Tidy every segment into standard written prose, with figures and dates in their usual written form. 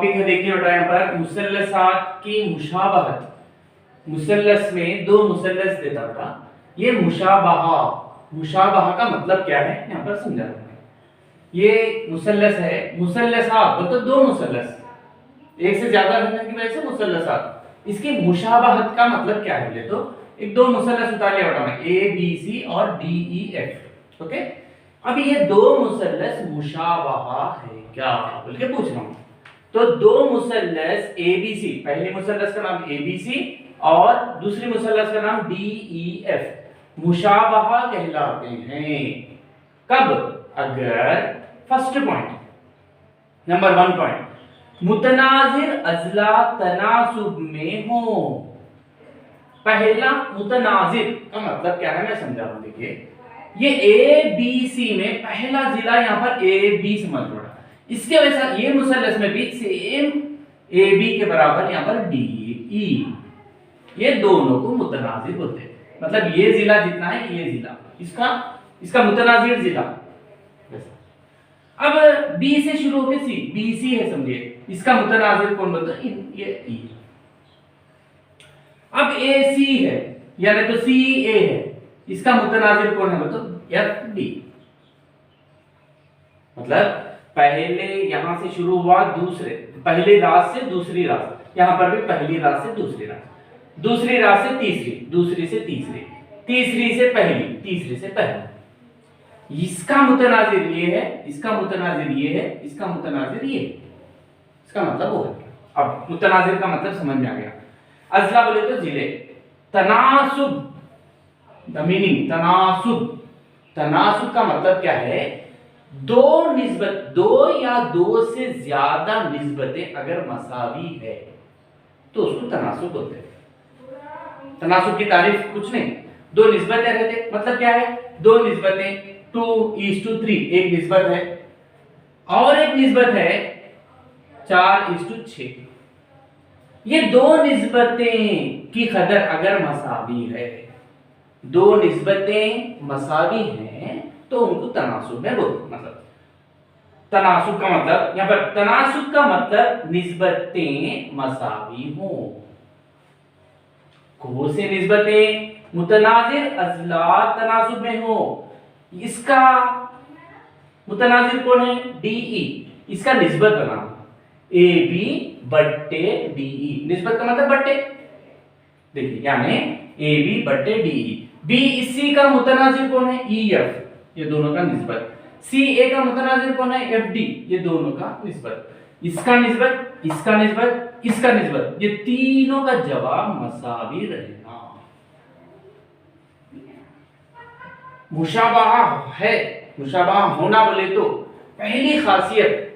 Topic है, देखिए बेटा यहाँ पर मुसल्लसात की मुशाबहत। मुसल्लस में दो मुसल्लस देता बेटा, ये मुशाबहा, मुशाबहा का मतलब क्या है यहाँ पर समझा रहा हूं। ये मुसल्लस है, मुसल्लसात मतलब दो मुसल्लस, एक से ज्यादा रहने की वजह से मुसल्लसात। इसकी मुशाबहत का मतलब क्या है बोले तो, एक दो मुसल्लस उतार लिया बेटा मैं, ए बी सी और डी ई एफ। ओके, अब ये दो मुसल्लस मुशाबहा है क्या बोल के पूछ रहा हूं। तो दो मुसल्लस ए बी सी, पहले मुसल्लस का नाम ए बी सी और दूसरी मुसल्लस का नाम डी ई एफ मुशाबहा कहलाते हैं। कब? अगर फर्स्ट पॉइंट, नंबर 1 पॉइंट, मुतनाजिर अजला तनासुब में हो। पहला मुतनाजिर का मतलब क्या है मैं समझा रहा हूं। देखिए ये ए बी सी में पहला जिला यहाँ पर ए बी समझ लो, इसके वजह से ये मुसल्लस में भी सेम ए बी के बराबर यहाँ पर डी ई, ये दोनों को मुतनाजिर बोलते हैं। मतलब ये जिला जितना है ये जिला इसका मुतनाजिर जिला। अब बी से शुरू होकर सी, बी सी है समझिए, इसका मुतनाजिर कौन बोलते हैं? ये ई। अब ए सी है यानी तो सी ए है, इसका मुतनाजिर कौन है बोलते? F D. मतलब पहले यहां से शुरू हुआ दूसरे, पहली रात से दूसरी रात, यहां पर भी पहली रात से दूसरी रात, दूसरी रात से तीसरी, दूसरी से तीसरी, तीसरी से पहली, तीसरी से पहली। इसका मुतनाजिर ये है, इसका मुतनाजिर ये है, इसका मुतनाजिर ये, इसका मतलब वो है। अब मुतनाजिर का मतलब समझ में आ गया। अजला बोले तो जिले, तनासुब, द मीनिंग तनासुब, तनासुब का मतलब क्या है? दो निस्बत, दो या दो से ज्यादा निस्बतें अगर मसावी है तो उसको तनासुब बोलते हैं। तनासुब की तारीफ कुछ नहीं, दो निस्बतें रहते, मतलब क्या है? दो निस्बतें 2:3, एक निस्बत है और एक निस्बत है 4:6। ये दो निस्बतें की कदर अगर मसावी है, दो निस्बतें मसावी हैं तो उनको तनासुब में बोलते। मतलब तनासुब का मतलब यहां पर, तनासुब का मतलब निस्बतें मसावी हो। कौन से निस्बतें? मुतनाजिर अजला तनासुब में हो। इसका मुतनाजिर कौन है? डीई, इसका निस्बत बनाओ, ए बी बट्टे डीई। निस्बत का मतलब बट्टे, देखिए यानी ए बी बट्टे डीई। बी सी का मुतनाजिर कौन है? ई एफ, ये दोनों का निस्बत। सी ए का मुतनाजिर कौन है? एफ डी, ये दोनों का निस्बत। इसका निस्बत, इसका निस्बत, इसका निस्बत, ये तीनों का जवाब मसावी रहेगा। मुशाबहा है, मुशाबहा होना बोले तो पहली खासियत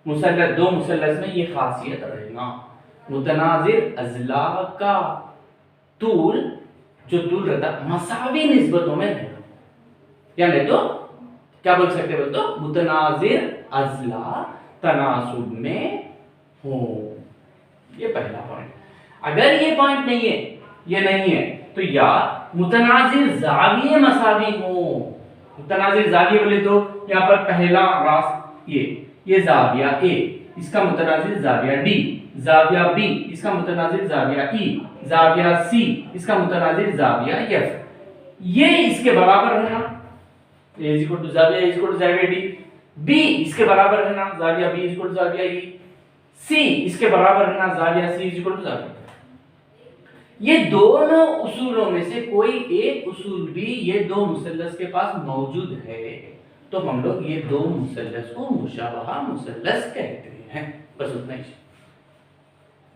मुसल्लस, दो मुसल्लस में ये खासियत रहेगा, मुतनाजिर अजला का तूल, जो तूल रहता मसावी निस्बतों में रहेगा। यानी तो क्या बोल सकते बोल तो, मुतनाजिर अजला तनासुब में हो। ये पहला पॉइंट। अगर ये पॉइंट नहीं है, ये नहीं है, तो या मुतनाजिर जाविये मसावी हो। मुतनाजिर जाविये बोले तो यहाँ पर पहला रास ये जाविया ए, इसका मुतनाजिर जाविया डी, जाविया बी, इसका मुतनाजिर जाविया ई, जाविया सी, इसका मुतनाजिर जाविया एफ। ये इसके बराबर रहना, ए इज इक्वल टू जाविया इज इक्वल टू जाविया डी। बी इसके बराबर रहना, जाविया बी इज इक्वल टू जाविया ई। सी इसके बराबर रहना, जाविया सी इज इक्वल टू जाविया। ये दोनों उसूलों में से कोई एक उसूल भी ये दो मुसल्लस के पास मौजूद है तो हम लोग ये दो मुसल्लस को मुशाबहा मुसल्लस कहते हैं। बस उतना ही।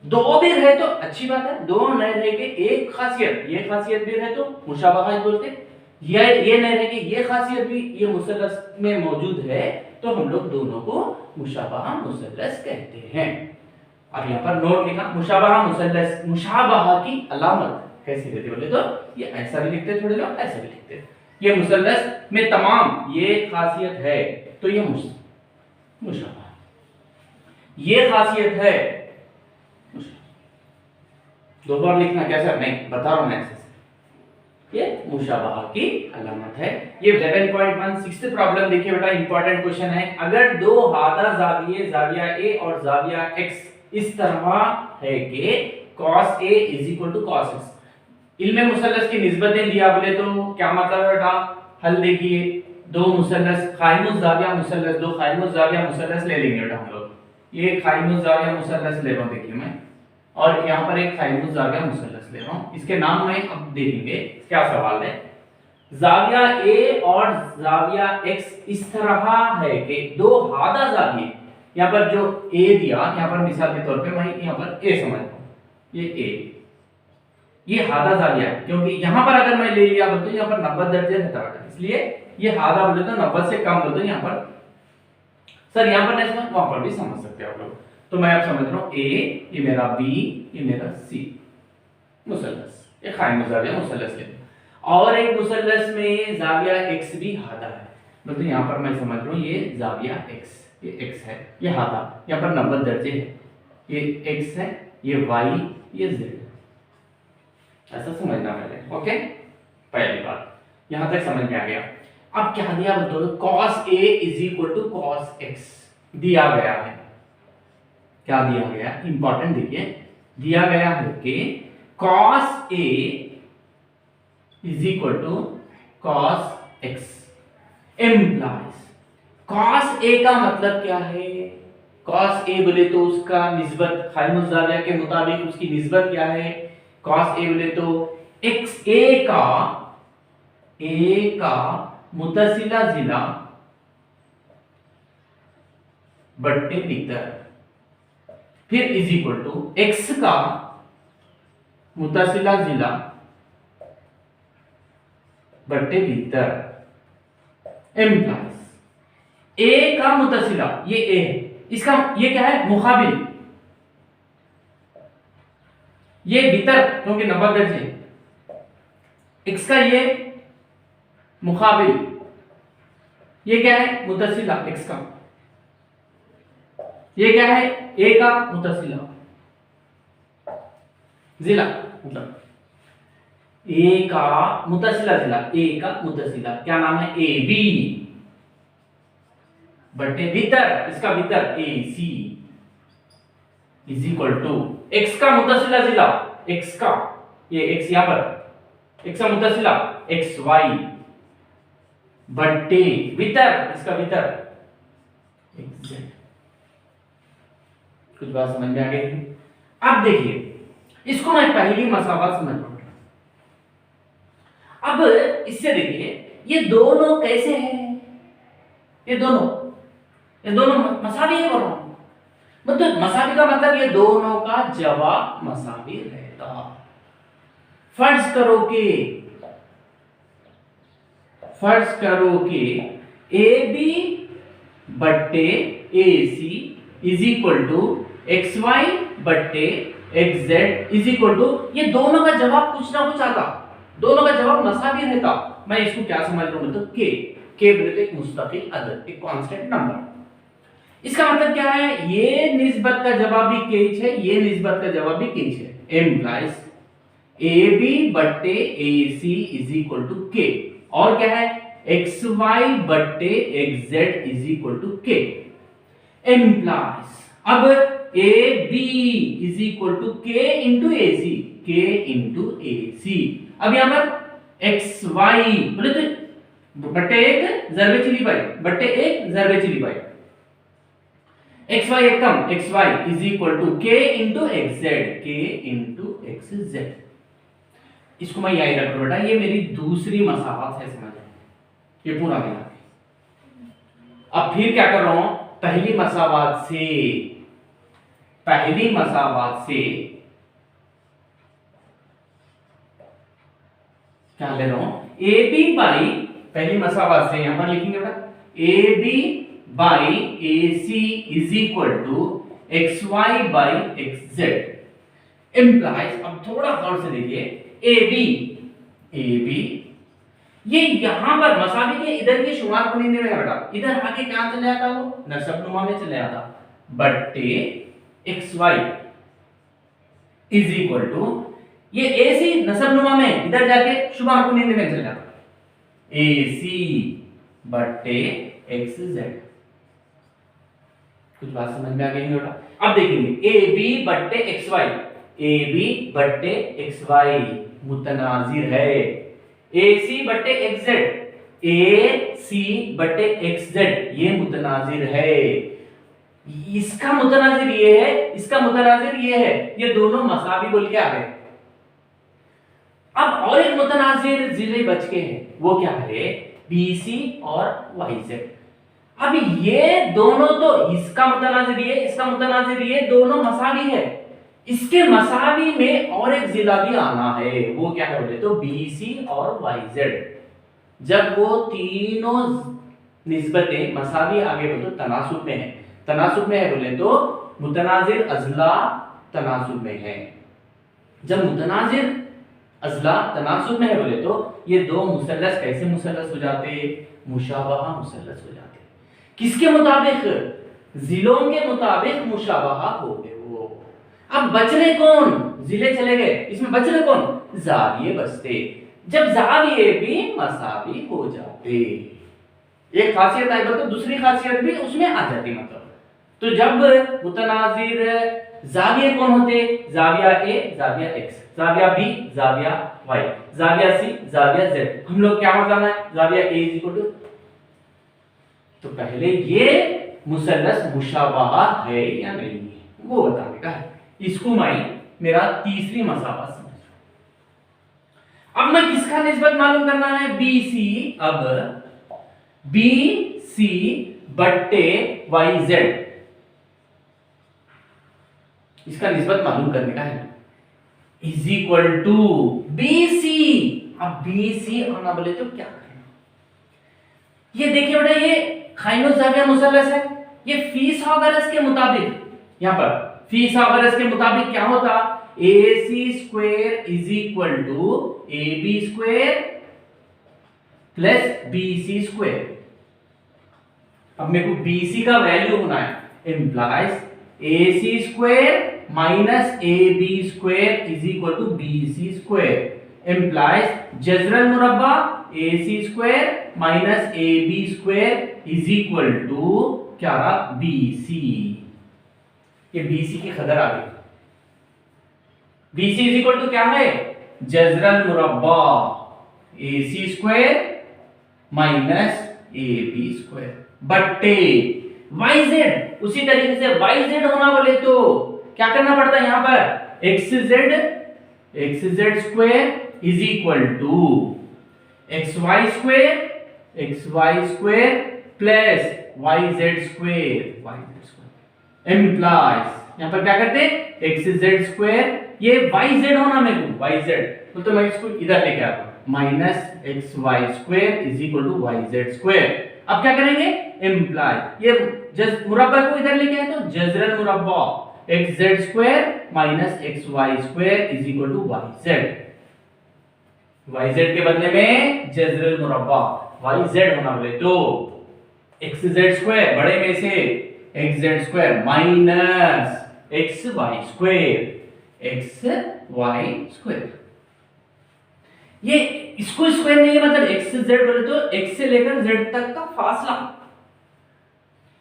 दो भी रहे तो अच्छी बात है, दो नहीं रहे के एक खासियत, ये खासियत भी रहे तो मुशाबहा ही बोलते, ये नहीं रहे के ये खासियत भी ये मुसल्लस में मौजूद है तो हम लोग दोनों को मुशाबहा मुसल्लस कहते हैं। अब यहाँ पर नोट लिखा, मुशाबहा मुसल्लस, मुशाबहा की अलामत कैसी रहती बोले तो ये ऐसा भी लिखते थोड़े लोग, ऐसा भी लिखते। ये मुसल्लस में तमाम ये खासियत है तो ये मुशाबहा, ये खासियत है। दो बार लिखना कैसा नहीं बता रहा हूं मैं ऐसे, ये मुशाबहा की अलामत है। ये 11.16 प्रॉब्लम देखिए बेटा, इंपॉर्टेंट क्वेश्चन है। अगर दो हादा जाविये जाविया ए और जाविया एक्स इस तरह है कि cos a cos x, इल्मे मुसल्लस की निस्बतें दिया बोले तो क्या मतलब है बेटा? हल देखिए, दो मुसल्लस कायमुज जाविया मुसल्लस, दो कायमुज जाविया मुसल्लस ले लेंगे बेटा हम लोग। ये कायमुज जाविया मुसल्लस ले रहा हूं देखिए मैं, और यहाँ पर एक कायमुज जाविया मुसल्लस ले रहा हूं। इसके नाम में अब देखेंगे क्या सवाल है। जाविया ए और जाविया एक्स इस तरह है कि दो हादा जाविये, यहाँ पर जो ए दिया, यहाँ पर मिसाल के तौर पे मैं यहाँ पर ए समझता हूँ, ये ए, ये हादा जाविया है, क्योंकि यहाँ पर अगर मैं ले लिया बोलते तो यहाँ पर 90 दर्जे रहता है, इसलिए ये हादा बोले तो 90 से कम बोलते यहाँ पर। सर यहाँ पर नहीं समझ, वहां पर भी समझ सकते हैं आप लोग। तो मैं अब समझ रहा हूँ ए, ये मेरा बी, ये मेरा सी मुसल्लस, ये कायमुज जाविया मुसल्लस ले, और एक मुसल्लस में जाविया एक्स भी हादा है, मतलब यहाँ पर मैं समझ रहा हूँ ये जाविया एक्स, ये एक्स है, ये हादा, यहाँ पर 90 दर्जे है, ये एक्स है, ये वाई, ये जेड, ऐसा समझना पहले। ओके, पहली बात यहां तक समझ में आ गया। अब क्या दिया बोलो, cos a cos x दिया गया है। क्या दिया गया? इंपॉर्टेंट देखिए, दिया गया है कि cos a cos x implies, cos a का मतलब क्या है? cos a बोले तो उसका निस्बत कायमुज जाविया के मुताबिक उसकी निस्बत क्या है? cos a बोले तो x a का मुतसिला जिला बट्टे भीतर, फिर इज इक्वल टू x का मुतसिला जिला बट्टे भीतर एम्प्लाइज a का मुतसिला, ये a है, इसका ये क्या है? मुकाबिल, ये भीतर क्योंकि 90 दर्जे, x का ये मुकाबिल, ये क्या है? मुतसिला x का, ये क्या है? a का मुतसिला जिला, मतलब a का मुतसिला जिला, a का मुतसिला क्या नाम है? ए बी बटे भीतर, इसका भीतर ए C is equal to x का मुतसिला जिला, x का ये x यहां पर, x का मुतसिला एक्स वाई बटे भीतर, इसका भीतर z। कुछ बात समझ में आ गई? अब देखिए, इसको मैं पहली मसावत समझ रहा हूं। अब इससे देखिए ये दोनों कैसे हैं? ये दोनों मसावी है, बोल रहा हूं। मतलब मसावी का मतलब ये दोनों का जवाब मसावी रहता। फर्ज करो कि ए बी बट्टे A C is equal to X Y बट्टे X Z is equal to, ये दोनों का जवाब कुछ ना कुछ आता, दोनों का जवाब मसावी रहता। मैं इसको क्या समझ रहा हूं? मतलब के बोले तो एक मुस्तकिल अदद, एक कांस्टेंट नंबर। इसका मतलब क्या है? ये निस्बत का जवाब भी केच है, ये निस्बत का जवाब भी केच है। एम्प्लाइज ए बी बट्टे A C is equal to K, और क्या है? एक्स वाई बट्टे X Z is equal to K. Implies अब A B is equal to K into A C, K into A सी। अब यहां पर एक्स वाई बोले तो बट्टे एक जरबे चिली पाई, बट्टे एक जरबे चिली पाई, एक्स वाई एक कम, X Y is equal to K into X Z, K into X Z. इसको मैं यही रख लूं बेटा, ये मेरी दूसरी मसावत है, समझ ये पूरा मिला। अब फिर क्या कर रहा हूं? पहली मसावत से क्या ले रहा हूं? ए बी बाई, पहली मसावत से यहां पर लिखेंगे बेटा, A B by A C is equal to X Y by X Z implies. अब थोड़ा गौर से देखिए, ए बी ये यहां पर मसावी के इधर के शुमार को नहीं दे रहा बेटा, इधर आगे क्या चले आता? वो नसबनुमा में चले आता, बट्टे X Y is equal to ये ए सी नसबनुमा में इधर जाके शुमार को नींद में चल जाता है। ए सी बट्टे एक्स जेड। कुछ बात समझ में आ गई बेटा? अब देखेंगे ए बी बट्टे एक्स वाई। ए बी बट्टे एक्स वाई मुतनाजिर है। ए सी बट्टे एक्स जेड। ए सी बट्टे एक्स जेड ये मुतनाजिर है। इसका मुतनाजिर ये है, इसका मुतनाजिर ये है, ये दोनों मसावी बोल के आ गए। अब और एक मुतनाजिर जिले बच के हैं, वो क्या है? बी सी और वाई जेड। अब ये दोनों तो इसका मुतनाजिर ये, इसका मुतनाजिर ये, दोनों मसावी है। इसके मसावी में और एक जिला भी आना है, वो क्या है बोले तो बी सी और वाई जेड। जब वो तीनों निस्बतें मसावी आगे बोले तो तनासुब में है। तनासुब में है बोले तो मुतनाजिर अजला तनासुब में है। जब मुतनाजिर अजला तनासुब में है बोले तो ये दो मुसल्लस कैसे मुसल्लस हो जाते? मुशाबहा मुसल्लस हो जाते। किसके मुताबिक? जिलों के मुताबिक मुशाबहा हो गए वो। अब बच रहे कौन? जिले चले गए, इसमें बच रहे कौन? जाविये बचते। जब जाविये भी मसावी हो जाते, एक खासियत आई तो दूसरी खासियत भी उसमें आ जाती। मतलब तो जब मुतनाजिर जाविये कौन होते? जाविया ए, जाविया एक्स, जाविया बी, जाविया वाई, जाविया सी, जाविया जेड। हम लोग क्या मतलब है? जाविया ए इज इक्वल टू। तो पहले ये मुसल्लस मुशाबहा है या नहीं है वो बताने का है। इसको मैं मेरा तीसरी मसाला समझ। अब मैं किसका निस्बत मालूम करना है? B C. अब बी सी बट्टे वाई जेड, इसका निस्बत मालूम करने का है। Is equal to B C. अब बी सी आना बोले तो क्या करें? ये देखिए बेटा, ये खाइनो-जाविया मुसल्लस है। ये फीसागोरस के मुताबिक, यहां पर फीसागोरस के मुताबिक क्या होता? AC square is equal to AB square plus BC square. अब मेरे को BC का वैल्यू होना है, implies AC square minus AB square is equal to BC square, implies जजरल मुरब्बा AC square minus AB square is equal to क्या रहा? BC। ये BC की कदर आ गई। BC इज इक्वल टू क्या है? जजरल मुरब्बा AC square minus AB square बट्टे YZ। उसी तरीके से YZ होना बोले तो क्या करना पड़ता है? यहां पर XZ square is equal to XY square plus YZ square implies यहां पर क्या करते हैं? XZ स्क्वायर, ये YZ होना मेरे को YZ, तो मैं इसको इधर लेके आता हूं, minus XY square is equal to YZ square. अब क्या करेंगे? इम्प्लाई ये मुरब्बा को इधर लेके आए तो जजरल मुरब्बा XZ square minus XY square is equal to YZ के बदले में जजरल मुरब्बा YZ होना बोले तो XZ स्क्वायर बड़े में से XZ square minus XY square. ये इसको स्क्वायर नहीं है, मतलब XZ बोले तो X से लेकर Z तक का फासला।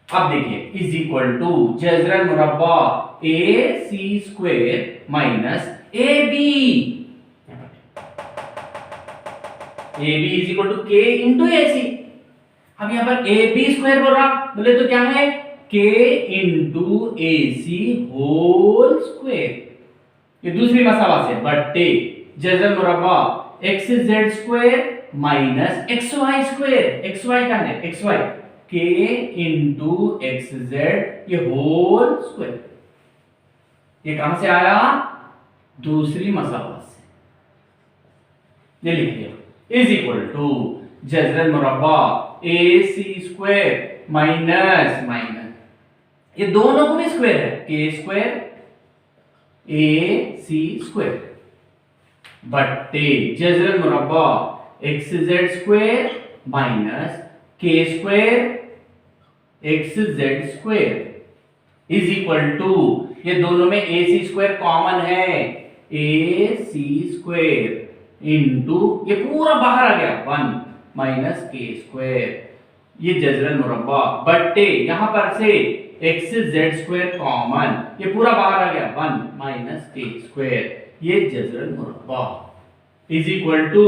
अब देखिए इज इक्वल टू जजरल मुरब्बा AC square minus AB is equal to K into AC। अब यहां पर AB स्क्वायर बोल रहा बोले तो क्या है? K into AC whole square. ये दूसरी मसाला से बट्टे जजरल मुरब्बा XZ square minus XY square, XY का है XY K इंटू XZ ये होल स्क्वायर। ये कहां से आया? दूसरी मसाला से। ये लिख दिया इज इक्वल टू जजरल मुरब्बा AC स्क्वायर माइनस ये दोनों को भी स्क्वायर है, K स्क्वायर AC स्क्वायर बट्टे जजरल मुरब्बा XZ square minus K square XZ square is equal to ये दोनों में AC स्क्वायर कॉमन है, AC² इंटू ये पूरा बाहर आ गया 1 माइनस K², ये जजरल मुरब्बा बट्टे यहां पर से XZ² कॉमन, ये पूरा बाहर आ गया 1 माइनस K², ये जजरल मुरब्बा इज इक्वल टू,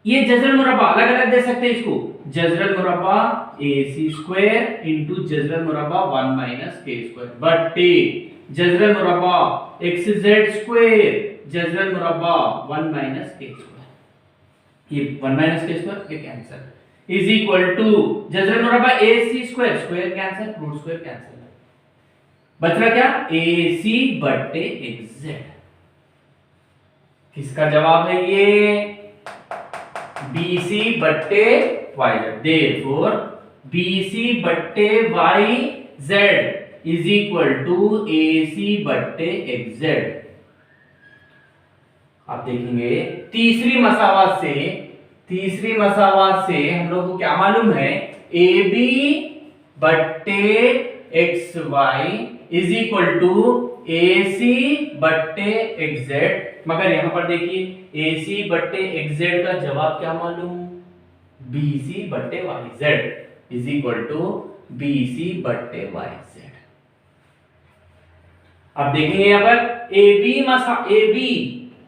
ये जजरल मुरब्बा अलग अलग दे सकते हैं इसको, जजरल मुरब्बा AC² इंटू जजरल मुरब्बा 1 माइनस K² बट्टे जजरल मुरब्बा XZ² जजरल मुरब्बा 1 माइनस K², ये 1 माइनस K² ये कैंसिल, इज इक्वल टू जजरल मुरब्बा AC², square cancel, root square cancel, बच रहा क्या AC बट्टे XZ। किसका जवाब है ये BC बट्टे YZ, देयरफॉर BC बट्टे YZ is equal to AC बट्टे XZ। आप देखेंगे तीसरी मसावात से हम लोग को क्या मालूम है, AB बट्टे XY is equal to AC बट्टे XZ, मगर यहां पर देखिए AC बट्टे XZ का जवाब क्या मालूम, BC बट्टे YZ is equal to BC बट्टे YZ। अब देखेंगे यहां पर AB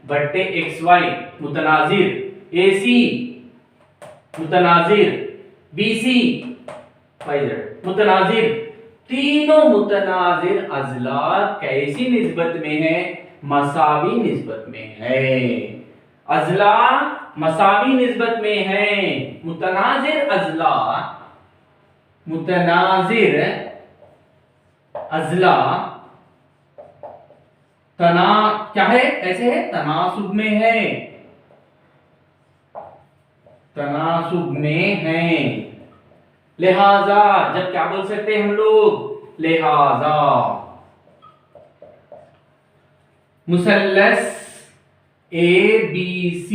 बट्टे XY मुतनाजिर, AC मुतनाजिर, BC YZ मुतनाजिर, तीनों मुतनाजिर अजला कैसी निस्बत में है, मसावी निस्बत में है, अजला मसावी निस्बत में है, मुतनाजिर अजला तना क्या है, ऐसे है तनासुब में है, लिहाजा जब क्या बोल सकते हैं हम लोग, लिहाजा मुसल्लस ABC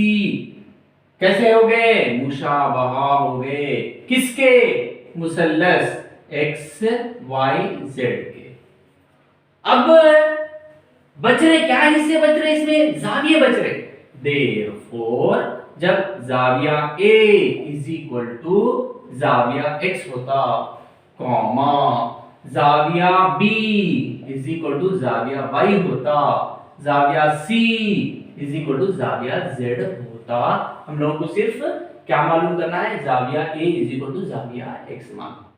कैसे हो गए, मुशाबहा हो गए, किसके, मुसल्लस XYZ के। अब बच रहे क्या हिस्से बच रहे, इसमें जाविये बच रहे, देयरफॉर जब जाविया A इज इक्वल टू जाविया X होता, कॉमा जाविया B इज इक्वल टू जाविया Y होता, जाविया C इज इक्वल टू जाविया Z होता, हम लोगों को सिर्फ क्या मालूम करना है, जाविया A इज इक्वल टू जाविया X मान।